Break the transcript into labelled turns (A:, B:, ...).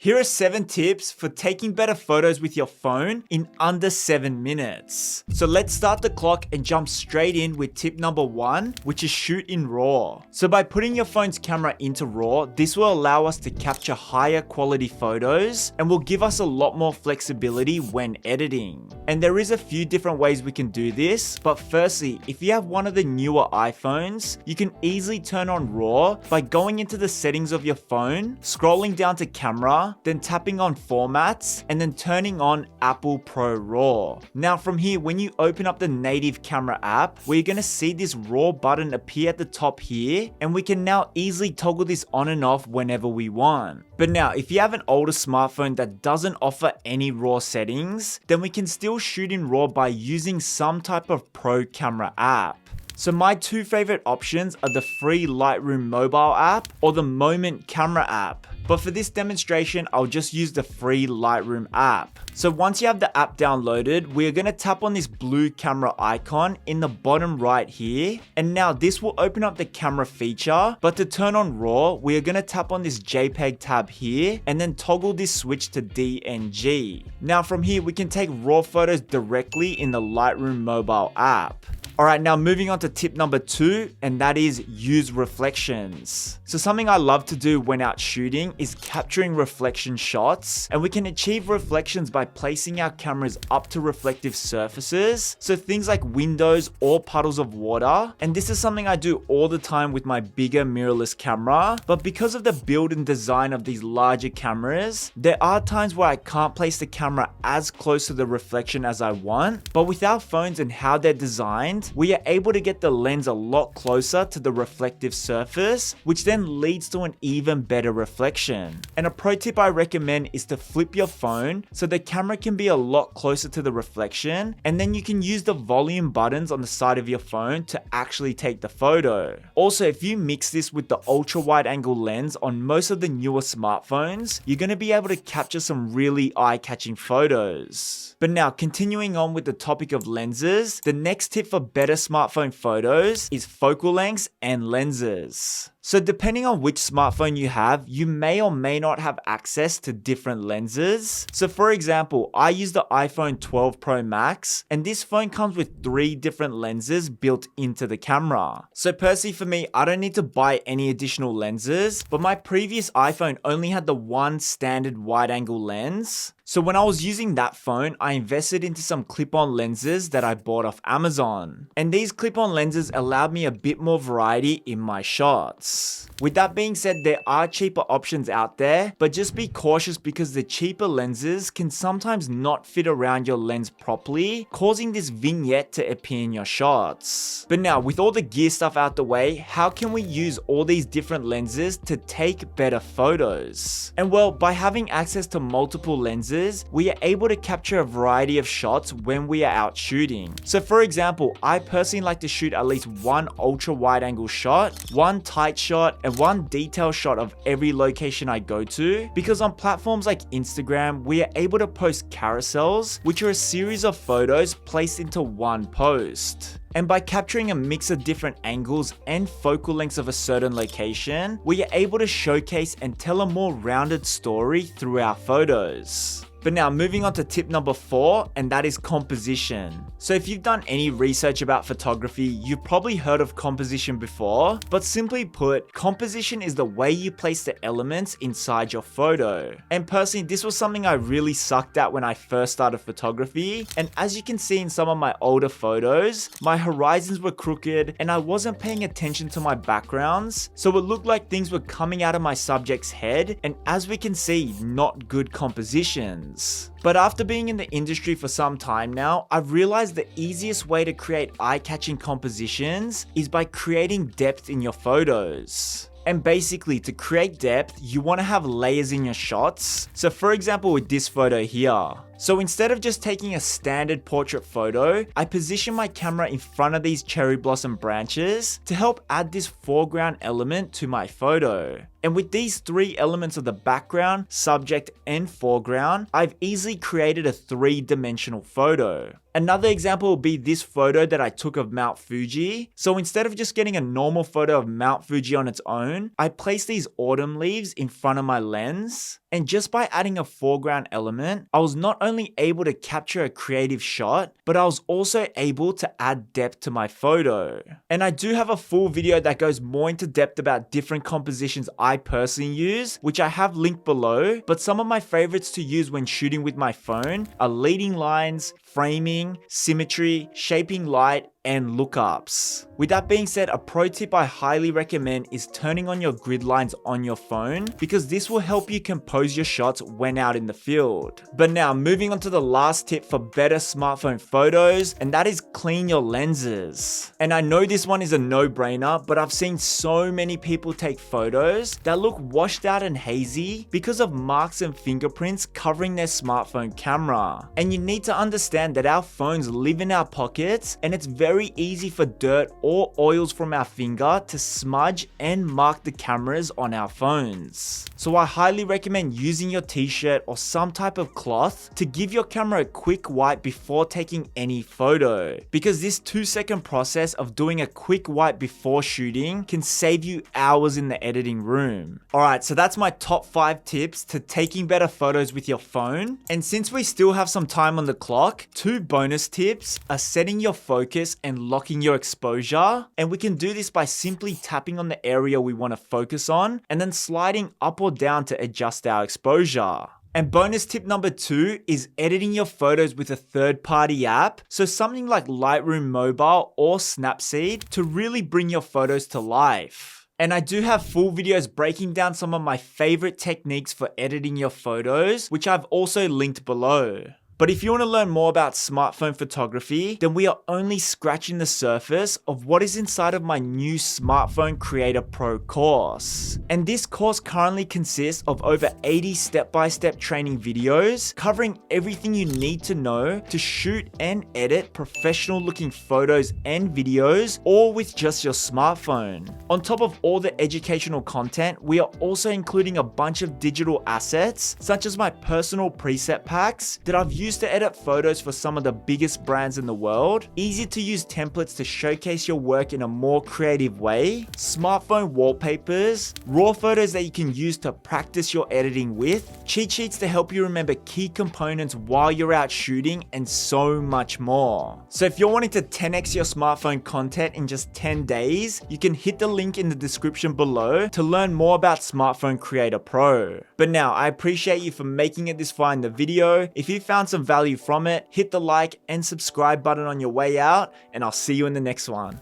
A: Here are 7 tips for taking better photos with your phone in under 7 minutes. So let's start the clock and jump straight in with tip number 1, which is shoot in RAW. So by putting your phone's camera into RAW, this will allow us to capture higher quality photos and will give us a lot more flexibility when editing. And there is a few different ways we can do this, but firstly, if you have one of the newer iPhones, you can easily turn on RAW by going into the settings of your phone, scrolling down to camera, then tapping on formats, and then turning on Apple Pro RAW. Now from here, when you open up the native camera app, we're going to see this RAW button appear at the top here, and we can now easily toggle this on and off whenever we want. But now, if you have an older smartphone that doesn't offer any RAW settings, then we can still shoot in RAW by using some type of pro camera app. So my 2 favorite options are the free Lightroom mobile app or the Moment camera app. But for this demonstration, I'll just use the free Lightroom app. So once you have the app downloaded, we're going to tap on this blue camera icon in the bottom right here. And now this will open up the camera feature. But to turn on RAW, we're going to tap on this JPEG tab here and then toggle this switch to DNG. Now from here, we can take RAW photos directly in the Lightroom mobile app. Alright, now moving on to tip number 2, and that is use reflections. So something I love to do when out shooting is capturing reflection shots, and we can achieve reflections by placing our cameras up to reflective surfaces, so things like windows or puddles of water. And this is something I do all the time with my bigger mirrorless camera, but because of the build and design of these larger cameras, there are times where I can't place the camera as close to the reflection as I want. But with our phones and how they're designed, we are able to get the lens a lot closer to the reflective surface, which then leads to an even better reflection. And a pro tip I recommend is to flip your phone so the camera can be a lot closer to the reflection, and then you can use the volume buttons on the side of your phone to actually take the photo. Also, if you mix this with the ultra wide angle lens on most of the newer smartphones, you're going to be able to capture some really eye-catching photos. But now, continuing on with the topic of lenses, the next tip for better smartphone photos is focal lengths and lenses. So depending on which smartphone you have, you may or may not have access to different lenses. So for example, I use the iPhone 12 Pro Max, and this phone comes with 3 different lenses built into the camera. So personally for me, I don't need to buy any additional lenses, but my previous iPhone only had the one standard wide angle lens. So when I was using that phone, I invested into some clip-on lenses that I bought off Amazon. And these clip-on lenses allowed me a bit more variety in my shots. With that being said, there are cheaper options out there, but just be cautious because the cheaper lenses can sometimes not fit around your lens properly, causing this vignette to appear in your shots. But now, with all the gear stuff out the way, how can we use all these different lenses to take better photos? And well, by having access to multiple lenses, we are able to capture a variety of shots when we are out shooting. So for example, I personally like to shoot at least one ultra wide angle shot, one tight shot, and one detail shot of every location I go to, because on platforms like Instagram, we are able to post carousels, which are a series of photos placed into one post. And by capturing a mix of different angles and focal lengths of a certain location, we are able to showcase and tell a more rounded story through our photos. But now moving on to tip number 4, and that is composition. So if you've done any research about photography, you've probably heard of composition before, but simply put, composition is the way you place the elements inside your photo. And personally, this was something I really sucked at when I first started photography, and as you can see in some of my older photos, my horizons were crooked and I wasn't paying attention to my backgrounds, so it looked like things were coming out of my subject's head, and as we can see, not good compositions. But after being in the industry for some time now, I've realized the easiest way to create eye-catching compositions is by creating depth in your photos. And basically, to create depth, you want to have layers in your shots. So for example, with this photo here. So instead of just taking a standard portrait photo, I position my camera in front of these cherry blossom branches to help add this foreground element to my photo. And with these three elements of the background, subject, and foreground, I've easily created a three-dimensional photo. Another example will be this photo that I took of Mount Fuji. So instead of just getting a normal photo of Mount Fuji on its own, I placed these autumn leaves in front of my lens. And just by adding a foreground element, I was not only able to capture a creative shot, but I was also able to add depth to my photo. And I do have a full video that goes more into depth about different compositions I personally use, which I have linked below, but some of my favorites to use when shooting with my phone are leading lines, framing, symmetry, shaping light, and lookups. With that being said, a pro tip I highly recommend is turning on your grid lines on your phone, because this will help you compose your shots when out in the field. But now moving on to the last tip for better smartphone photos, and that is clean your lenses. And I know this one is a no-brainer, but I've seen so many people take photos that look washed out and hazy because of marks and fingerprints covering their smartphone camera. And you need to understand that our phones live in our pockets, and it's very easy for dirt or oils from our finger to smudge and mark the cameras on our phones. So I highly recommend using your t-shirt or some type of cloth to give your camera a quick wipe before taking any photo, because this 2-second process of doing a quick wipe before shooting can save you hours in the editing room. Alright, so that's my top 5 tips to taking better photos with your phone. And since we still have some time on the clock, 2 bonus tips are setting your focus and locking your exposure. And we can do this by simply tapping on the area we want to focus on and then sliding up or down to adjust our exposure. And bonus tip number 2 is editing your photos with a third-party app, so something like Lightroom Mobile or Snapseed, to really bring your photos to life. And I do have full videos breaking down some of my favorite techniques for editing your photos, which I've also linked below. But if you want to learn more about smartphone photography, then we are only scratching the surface of what is inside of my new Smartphone Creator Pro course. And this course currently consists of over 80 step-by-step training videos covering everything you need to know to shoot and edit professional looking photos and videos, all with just your smartphone. On top of all the educational content, we are also including a bunch of digital assets, such as my personal preset packs that I've used to edit photos for some of the biggest brands in the world, easy to use templates to showcase your work in a more creative way, smartphone wallpapers, raw photos that you can use to practice your editing with, cheat sheets to help you remember key components while you're out shooting, and so much more. So if you're wanting to 10x your smartphone content in just 10 days, you can hit the link in the description below to learn more about Smartphone Creator Pro. But now, I appreciate you for making it this far in the video. If you found some value from it, hit the like and subscribe button on your way out, and I'll see you in the next one.